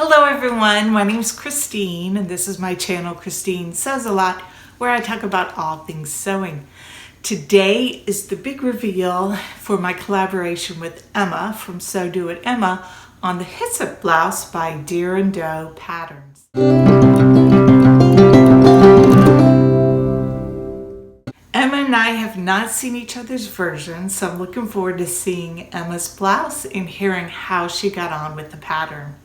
Hello everyone, my name is Christine and this is my channel Christine Sews a Lot, where I talk about all things sewing. Today is the big reveal for my collaboration with Emma from Sew Do It Emma on the Hysope Blouse by Deer and Doe Patterns. Emma and I have not seen each other's version, so I'm looking forward to seeing Emma's blouse and hearing how she got on with the pattern.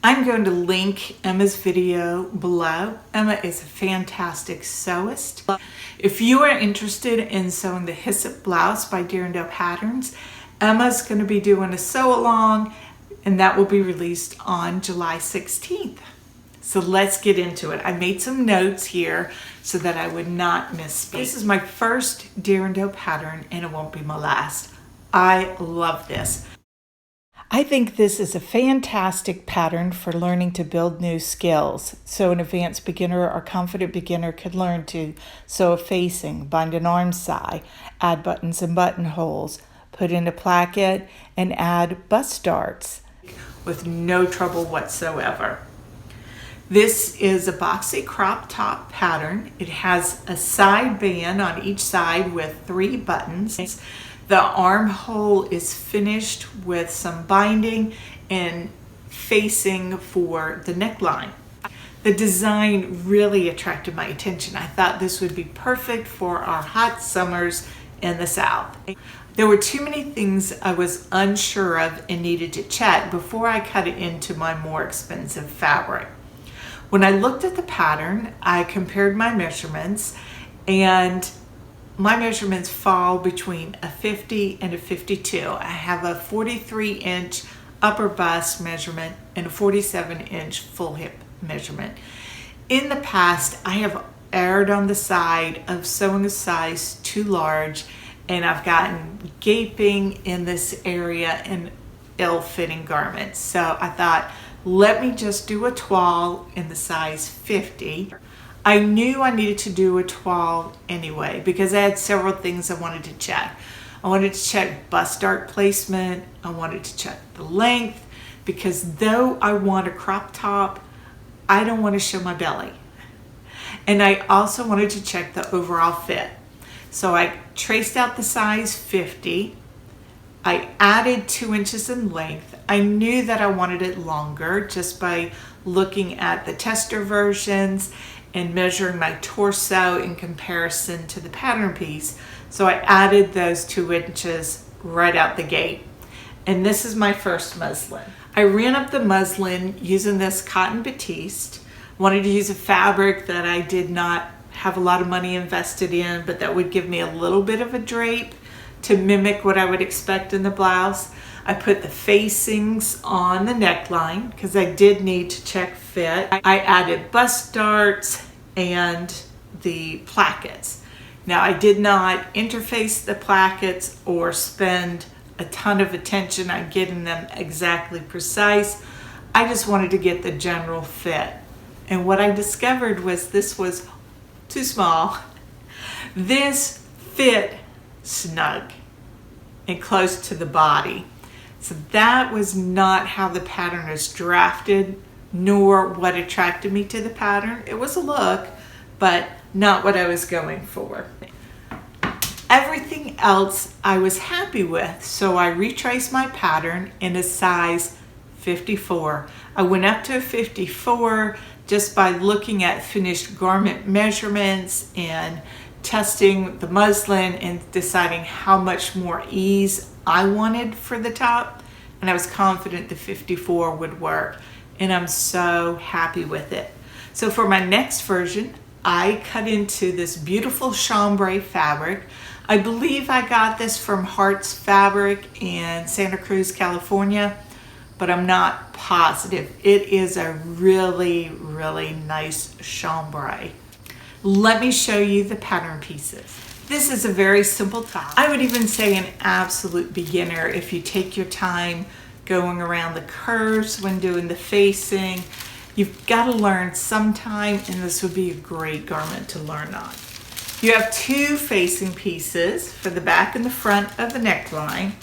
I'm going to link Emma's video below. Emma is a fantastic sewist. If you are interested in sewing the Hysope Blouse by Deer and Doe Patterns, Emma's going to be doing a sew along and that will be released on July 16th. So let's get into it. I made some notes here so that I would not misspeak. This is my first Deer and Doe pattern and it won't be my last. I love this. I think this is a fantastic pattern for learning to build new skills. So an advanced beginner or confident beginner could learn to sew a facing, bind an arm side, add buttons and buttonholes, put in a placket, and add bust darts with no trouble whatsoever. This is a boxy crop top pattern. It has a side band on each side with 3 buttons. The armhole is finished with some binding and facing for the neckline. The design really attracted my attention. I thought this would be perfect for our hot summers in the South. There were too many things I was unsure of and needed to check before I cut it into my more expensive fabric. When I looked at the pattern, I compared my measurements, and my measurements fall between a 50 and a 52. I have a 43-inch upper bust measurement and a 47-inch full hip measurement. In the past, I have erred on the side of sewing a size too large, and I've gotten gaping in this area and ill-fitting garments. So I thought, let me just do a toile in the size 50. I knew I needed to do a toile anyway because I had several things I wanted to check. I wanted to check bust dart placement. I wanted to check the length because though I want a crop top, I don't want to show my belly. And I also wanted to check the overall fit. So I traced out the size 50. I added 2 inches in length. I knew that I wanted it longer just by looking at the tester versions and measuring my torso in comparison to the pattern piece. So I added those 2 inches right out the gate. And this is my first muslin. I ran up the muslin using this cotton batiste. Wanted to use a fabric that I did not have a lot of money invested in, but that would give me a little bit of a drape to mimic what I would expect in the blouse. I put the facings on the neckline because I did need to check fit. I added bust darts and the plackets. Now I did not interface the plackets or spend a ton of attention on getting them exactly precise. I just wanted to get the general fit. And what I discovered was this was too small. This fit snug and close to the body. So that was not how the pattern is drafted, nor what attracted me to the pattern. It was a look, but not what I was going for. Everything else I was happy with, so I retraced my pattern in a size 54. I went up to a 54 just by looking at finished garment measurements and testing the muslin and deciding how much more ease I wanted for the top, and I was confident the 54 would work, and I'm so happy with it. So for my next version, I cut into this beautiful chambray fabric. I believe I got this from Hearts Fabric in Santa Cruz, California, but I'm not positive. It is a really, really nice chambray. Let me show you the pattern pieces. This is a very simple top. I would even say an absolute beginner if you take your time going around the curves when doing the facing. You've got to learn sometime, and this would be a great garment to learn on. You have 2 facing pieces for the back and the front of the neckline.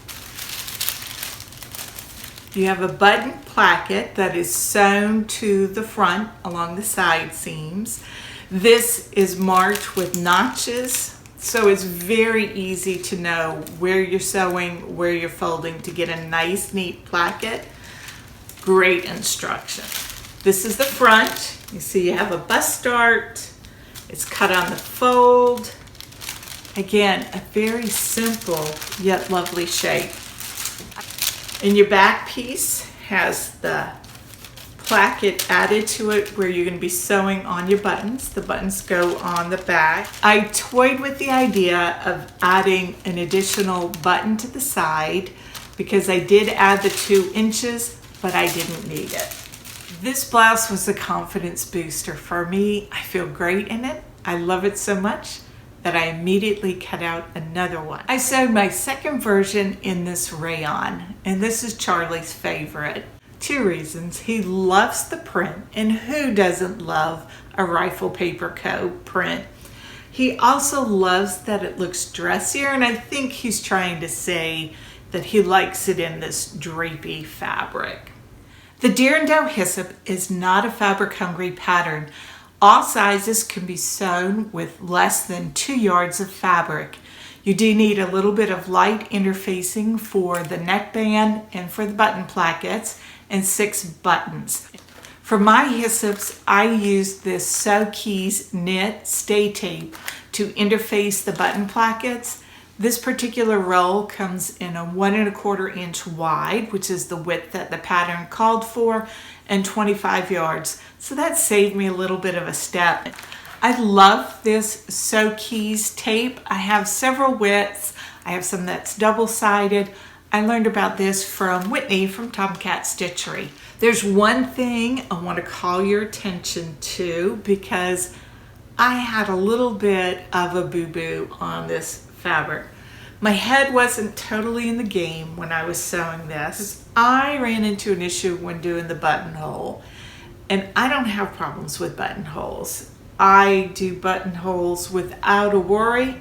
You have a button placket that is sewn to the front along the side seams. This is marked with notches, so it's very easy to know where you're sewing, where you're folding to get a nice, neat placket. Great instruction. This is the front. You see you have a bust dart. It's cut on the fold. Again, a very simple yet lovely shape. And your back piece has the placket added to it where you're going to be sewing on your buttons. The buttons go on the back. I toyed with the idea of adding an additional button to the side because I did add the 2 inches, but I didn't need it. This blouse was a confidence booster for me. I feel great in it. I love it so much that I immediately cut out another one. I sewed my second version in this rayon, and this is Charlie's favorite. 2 reasons. He loves the print, and who doesn't love a rifle paper coat print? He also loves that it looks dressier, and I think he's trying to say that he likes it in this drapey fabric. The Deer and Doe Hysope is not a fabric-hungry pattern. All sizes can be sewn with less than 2 yards of fabric. You do need a little bit of light interfacing for the neckband and for the button plackets, and 6 buttons. For my Hysopes, I used this Sew Keys knit stay tape to interface the button plackets. This particular roll comes in a 1 1/4 inch wide, which is the width that the pattern called for, and 25 yards. So that saved me a little bit of a step. I love this Sew Keys tape. I have several widths. I have some that's double-sided. I learned about this from Whitney from Tomcat Stitchery. There's one thing I want to call your attention to because I had a little bit of a boo-boo on this fabric. My head wasn't totally in the game when I was sewing this. I ran into an issue when doing the buttonhole, and I don't have problems with buttonholes. I do buttonholes without a worry,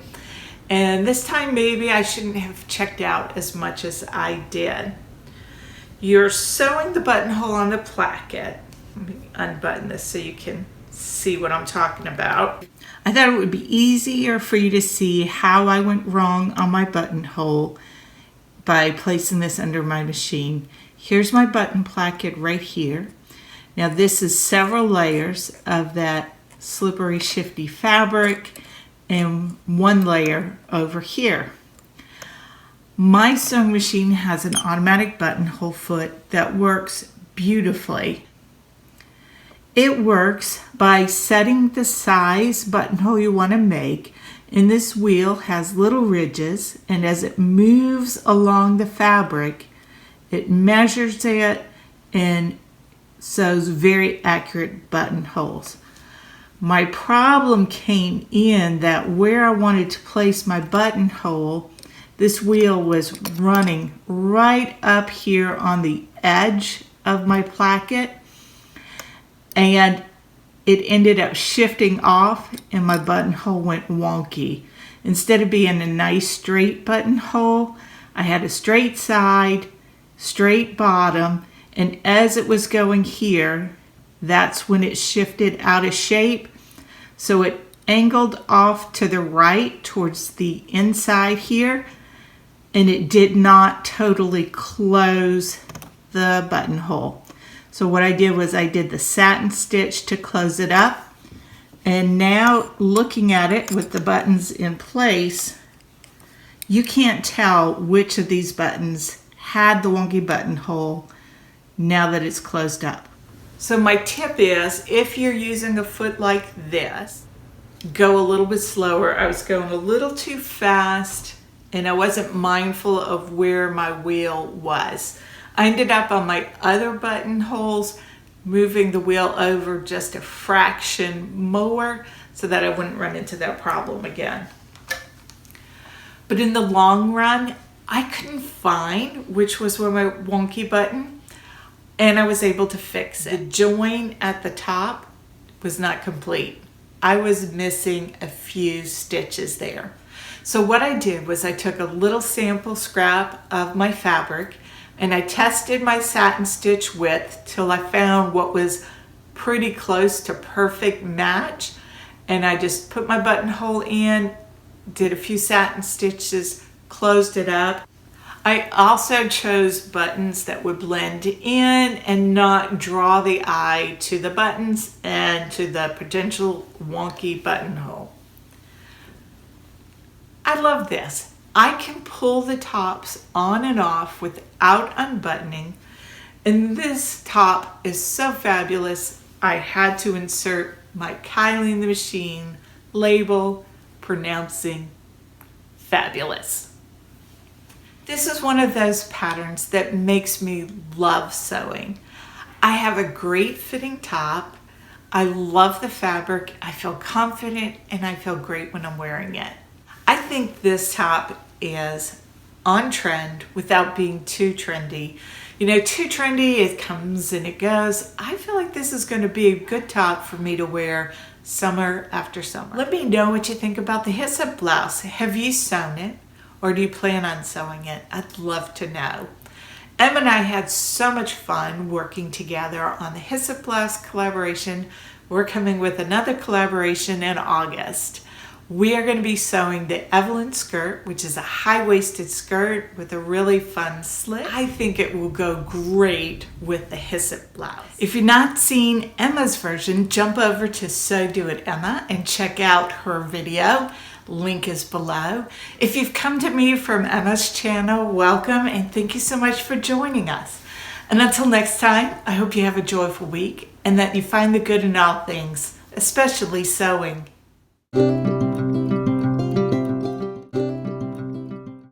and this time maybe I shouldn't have checked out as much as I did. You're sewing the buttonhole on the placket. Let me unbutton this so you can see what I'm talking about. I thought it would be easier for you to see how I went wrong on my buttonhole by placing this under my machine. Here's my button placket right here. Now this is several layers of that slippery, shifty fabric and 1 layer over here. My sewing machine has an automatic buttonhole foot that works beautifully. It works by setting the size buttonhole you want to make, and this wheel has little ridges, and as it moves along the fabric, it measures it and sews very accurate buttonholes. My problem came in that where I wanted to place my buttonhole, this wheel was running right up here on the edge of my placket, and it ended up shifting off and my buttonhole went wonky. Instead of being a nice straight buttonhole, I had a straight side, straight bottom, and as it was going here, that's when it shifted out of shape. So it angled off to the right towards the inside here, and it did not totally close the buttonhole. So what I did was I did the satin stitch to close it up, and now looking at it with the buttons in place, you can't tell which of these buttons had the wonky buttonhole now that it's closed up. So my tip is, if you're using a foot like this, go a little bit slower. I was going a little too fast and I wasn't mindful of where my wheel was. I ended up on my other buttonholes moving the wheel over just a fraction more so that I wouldn't run into that problem again. But in the long run, I couldn't find which was where my wonky button, and I was able to fix it. The join at the top was not complete. I was missing a few stitches there. So what I did was I took a little sample scrap of my fabric. And I tested my satin stitch width till I found what was pretty close to perfect match. And I just put my buttonhole in, did a few satin stitches, closed it up. I also chose buttons that would blend in and not draw the eye to the buttons and to the potential wonky buttonhole. I love this. I can pull the tops on and off without unbuttoning, and this top is so fabulous. I had to insert my Kylie in the Machine label pronouncing fabulous. This is one of those patterns that makes me love sewing. I have a great fitting top. I love the fabric. I feel confident and I feel great when I'm wearing it. I think this top is on trend without being too trendy. You know, too trendy, it comes and it goes. I feel like this is going to be a good top for me to wear summer after summer. Let me know what you think about the Hysope blouse. Have you sewn it? Or do you plan on sewing it? I'd love to know. Em and I had so much fun working together on the Hysope blouse collaboration. We're coming with another collaboration in August. We are going to be sewing the Evelyn skirt, which is a high-waisted skirt with a really fun slit. I think it will go great with the Hysope blouse. If you've not seen Emma's version, jump over to So Do It Emma and check out her video. Link is below. If you've come to me from Emma's channel, welcome and thank you so much for joining us. And until next time, I hope you have a joyful week and that you find the good in all things, especially sewing.